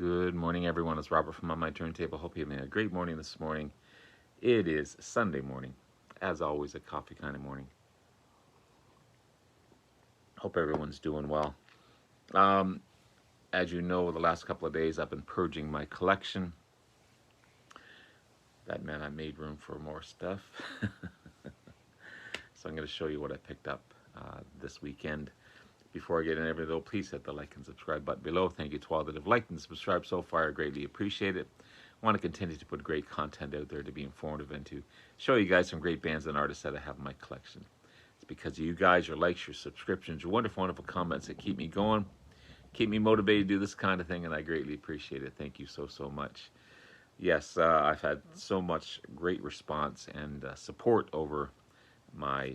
Good morning, everyone. It's Robert from On My Turntable. Hope you're having a great morning this morning. It is Sunday morning. As always, a coffee kind of morning. Hope everyone's doing well. As you know, the last couple of days I've been purging my collection. That meant I made room for more stuff. So I'm going to show you what I picked up this weekend. Before I get into everything, though, please hit the like and subscribe button below. Thank you to all that have liked and subscribed so far. I greatly appreciate it. I want to continue to put great content out there to be informative and to show you guys some great bands and artists that I have in my collection. It's because of you guys, your likes, your subscriptions, your wonderful, wonderful comments that keep me going, keep me motivated to do this kind of thing, and I greatly appreciate it. Thank you so, so much. Yes, I've had so much great response and support over my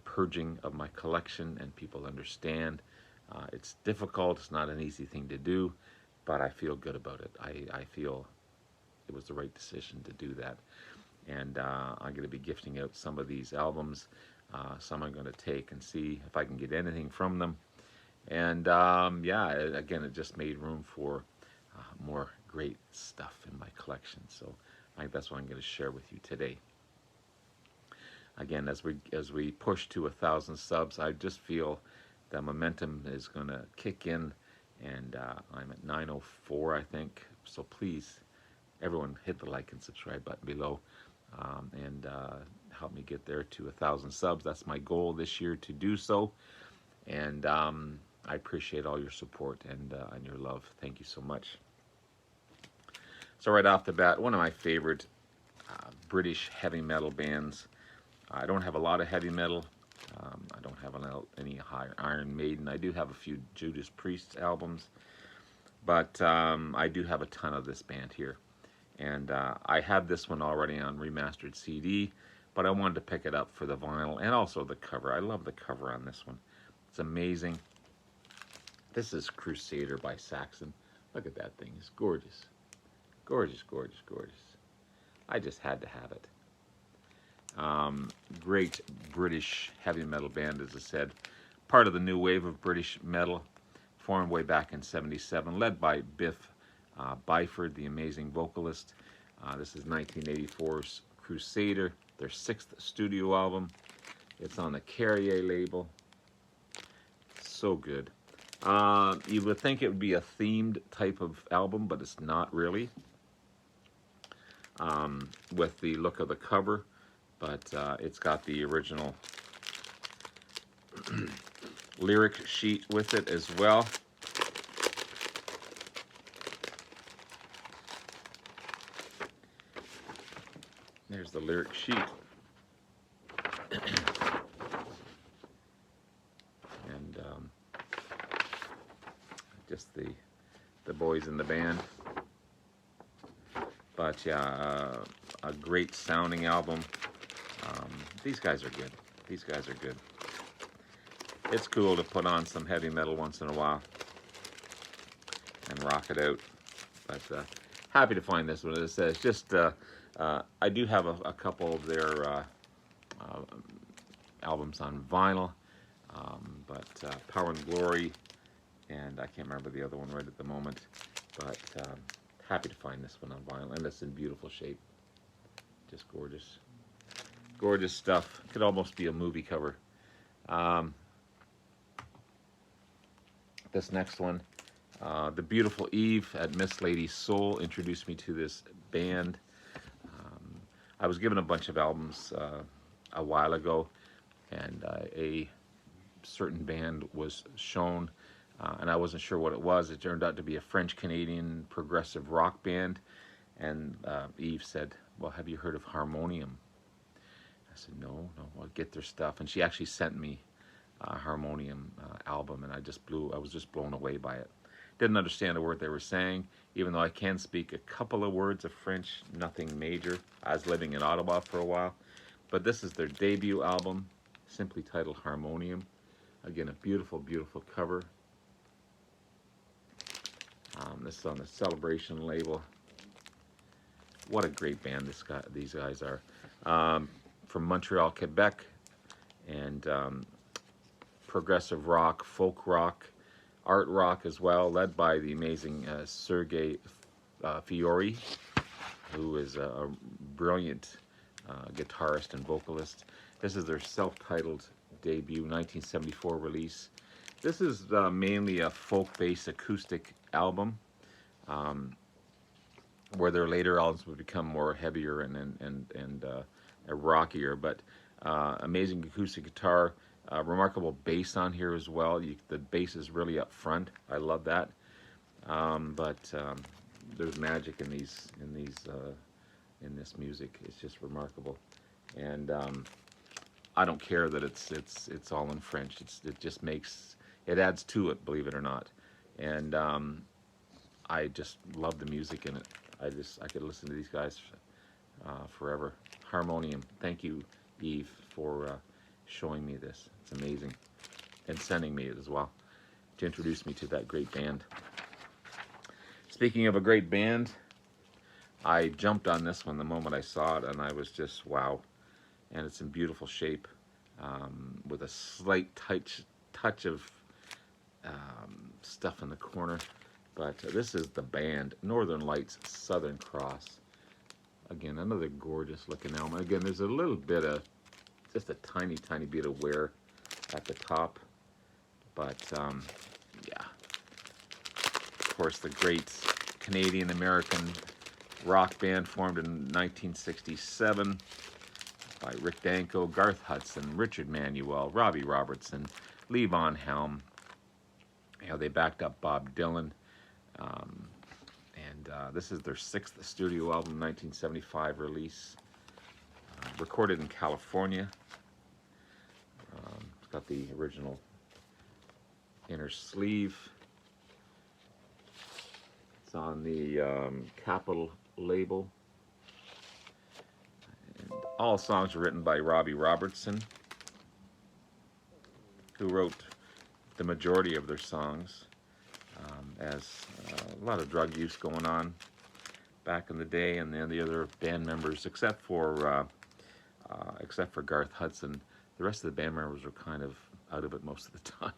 purging of my collection, and people understand. It's difficult. It's not an easy thing to do, but I feel good about it. I feel it was the right decision to do that. And I'm going to be gifting out some of these albums. Some I'm going to take and see if I can get anything from them. And yeah, again, it just made room for more great stuff in my collection. So I think that's what I'm going to share with you today. Again, as we push to 1,000 subs, I just feel the momentum is going to kick in, and I'm at 904, I think. So please, everyone, hit the like and subscribe button below, and help me get there to 1,000 subs. That's my goal this year, to do so. And I appreciate all your support and your love. Thank you so much. So right off the bat, one of my favorite British heavy metal bands. I don't have a lot of heavy metal. I don't have any high Iron Maiden. I do have a few Judas Priest albums, but I do have a ton of this band here. And I have this one already on remastered CD, but I wanted to pick it up for the vinyl and also the cover. I love the cover on this one. It's amazing. This is Crusader by Saxon. Look at that thing. It's gorgeous. Gorgeous, gorgeous, gorgeous. I just had to have it. Great British heavy metal band, as I said. Part of the new wave of British metal, formed way back in '77, led by Biff Byford, the amazing vocalist. This is 1984's Crusader, their 6th studio album. It's on the Carrier label. So good. You would think it would be a themed type of album, but it's not really, with the look of the cover. But it's got the original lyric sheet with it as well. There's the lyric sheet. And just the boys in the band. But yeah, a great sounding album. These guys are good. These guys are good. It's cool to put on some heavy metal once in a while and rock it out. But happy to find this one. It says just I do have a couple of their albums on vinyl, but Power and Glory, and I can't remember the other one right at the moment. But happy to find this one on vinyl, and it's in beautiful shape. Just gorgeous. Gorgeous stuff. Could almost be a movie cover. This next one, The Beautiful Eve at Miss Lady Soul, introduced me to this band. I was given a bunch of albums a while ago, and a certain band was shown, and I wasn't sure what it was. It turned out to be a French-Canadian progressive rock band, and Eve said, well, have you heard of Harmonium? I said, no, I'll get their stuff. And she actually sent me a Harmonium album, and I was just blown away by it. Didn't understand a word they were saying, even though I can speak a couple of words of French, nothing major. I was living in Ottawa for a while. But this is their debut album, simply titled Harmonium. Again, a beautiful, beautiful cover. This is on the Celebration label. What a great band these guys are. From Montreal, Quebec, and progressive rock, folk rock, art rock as well, led by the amazing Sergei Fiore, who is a brilliant guitarist and vocalist. This is their self-titled debut, 1974 release. This is mainly a folk-based acoustic album, where their later albums would become more heavier and rockier. But amazing acoustic guitar, remarkable bass on here as well. The bass is really up front. I love that. There's magic in this music. It's just remarkable, and I don't care that it's all in French. It just makes it adds to it, believe it or not, and I just love the music in it. I could listen to these guys forever. Harmonium. Thank you, Eve, for showing me this. It's amazing, and sending me it as well to introduce me to that great band. Speaking of a great band, I jumped on this one the moment I saw it, and I was just wow. And it's in beautiful shape, with a slight touch of stuff in the corner. But this is the band, Northern Lights, Southern Cross. Again, another gorgeous looking album. Again, there's a little bit of, just a tiny bit of wear at the top. But yeah. Of course, the great Canadian-American rock band formed in 1967 by Rick Danko, Garth Hudson, Richard Manuel, Robbie Robertson, Levon Helm. You know, they backed up Bob Dylan. This is their 6th studio album, 1975 release. Recorded in California. It's got the original inner sleeve. It's on the Capitol label. And all songs are written by Robbie Robertson, who wrote the majority of their songs, as a lot of drug use going on back in the day, and then the other band members, except for Garth Hudson, the rest of the band members were kind of out of it most of the time,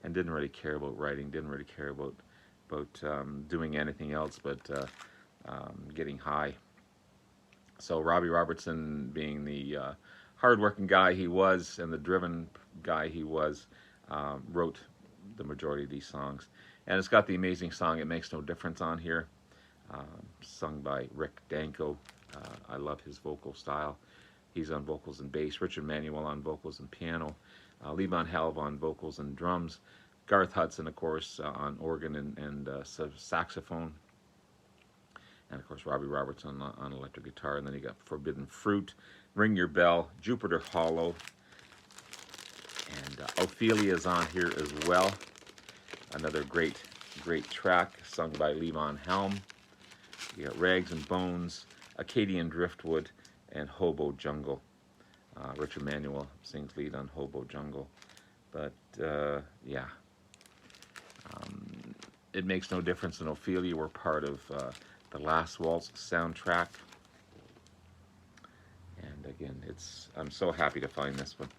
and didn't really care about writing, didn't really care about doing anything else but getting high. So Robbie Robertson, being the hard-working guy he was and the driven guy he was, wrote the majority of these songs. And it's got the amazing song, It Makes No Difference, on here, sung by Rick Danko. I love his vocal style. He's on vocals and bass. Richard Manuel on vocals and piano. Levon Helm on vocals and drums. Garth Hudson, of course, on organ and saxophone. And, of course, Robbie Robertson on electric guitar. And then you got Forbidden Fruit, Ring Your Bell, Jupiter Hollow. And Ophelia's on here as well. Another great track, sung by Levon Helm. You got Rags and Bones, Acadian Driftwood, and Hobo Jungle. Richard Manuel sings lead on Hobo Jungle. But, yeah. It Makes No Difference and Ophelia were part of the Last Waltz soundtrack. And again, I'm so happy to find this one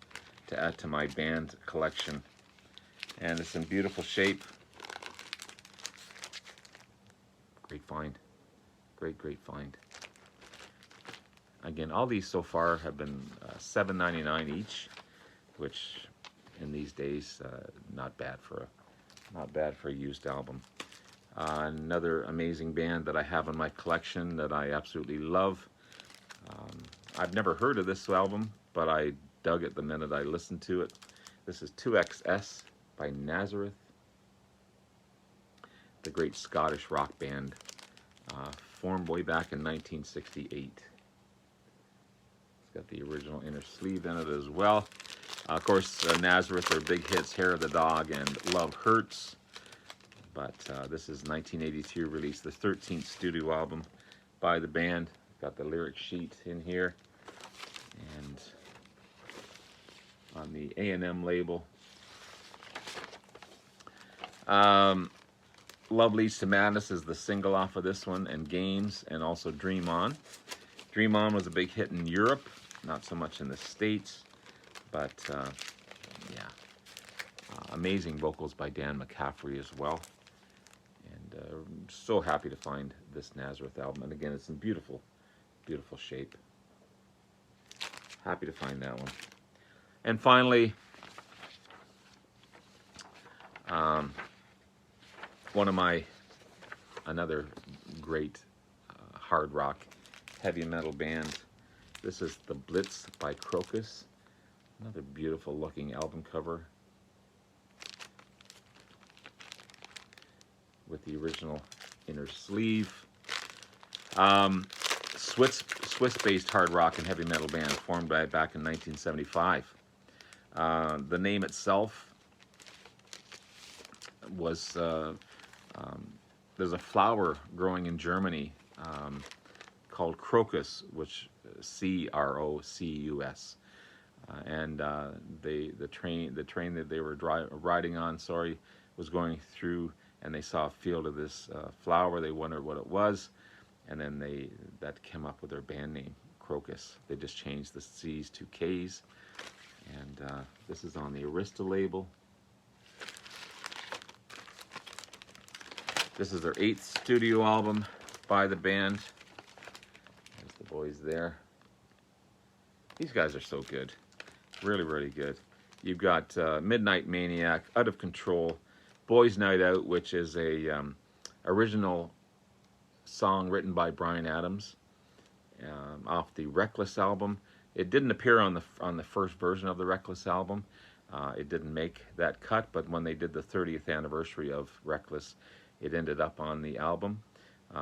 to add to my band collection. And it's in beautiful shape. Great find. Great find. Again, all these so far have been $7.99 each, which in these days, not bad for a used album. Another amazing band that I have in my collection that I absolutely love. I've never heard of this album, but I dug it the minute I listened to it. This is 2XS by Nazareth, the great Scottish rock band, formed way back in 1968. It's got the original inner sleeve in it as well. Of course, Nazareth, their big hits, Hair of the Dog and Love Hurts. But this is 1982 release, the 13th studio album by the band. Got the lyric sheet in here. And on the A&M label. Love Leads to Madness is the single off of this one, and Games, and also Dream On. Dream On was a big hit in Europe, not so much in the States, but yeah. Amazing vocals by Dan McCaffrey as well. And so happy to find this Nazareth album. And again, it's in beautiful, beautiful shape. Happy to find that one. And finally, another great hard rock, heavy metal band. This is the Blitz by Crocus. Another beautiful looking album cover with the original inner sleeve. Swiss-based hard rock and heavy metal band formed back in 1975. The name itself was, there's a flower growing in Germany called Crocus, which Crocus. And the train that they were riding on, was going through, and they saw a field of this flower. They wondered what it was, and then that came up with their band name, Crocus. They just changed the C's to K's, and this is on the Arista label. This is their 8th studio album by the band. There's the boys there. These guys are so good. Really, really good. You've got Midnight Maniac, Out of Control, Boys Night Out, which is a original song written by Bryan Adams off the Reckless album. It didn't appear on the first version of the Reckless album. It didn't make that cut, but when they did the 30th anniversary of Reckless, it ended up on the album.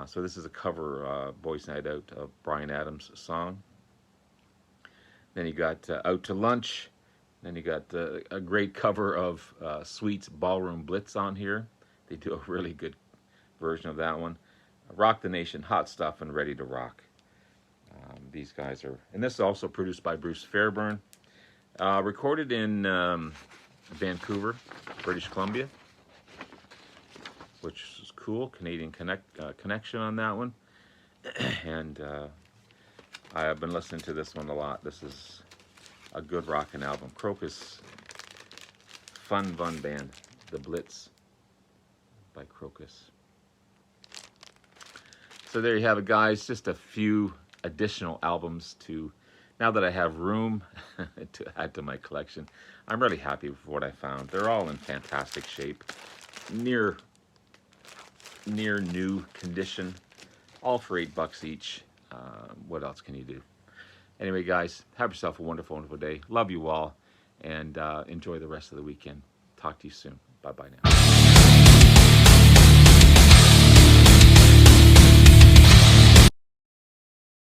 So this is a cover, Boys Night Out, of Bryan Adams' song. Then you got Out to Lunch. Then you got a great cover of Sweet's Ballroom Blitz on here. They do a really good version of that one. Rock the Nation, Hot Stuff, and Ready to Rock. These guys are, and this is also produced by Bruce Fairbairn. Recorded in Vancouver, British Columbia, which is cool. Canadian connection on that one. And I have been listening to this one a lot. This is a good rockin' album. Crocus, fun band. The Blitz by Crocus. So there you have it, guys. Just a few additional albums to, now that I have room to add to my collection. I'm really happy with what I found. They're all in fantastic shape. Near new condition. All for $8 each. What else can you do? Anyway, guys, have yourself a wonderful, wonderful day. Love you all, and enjoy the rest of the weekend. Talk to you soon. Bye-bye now.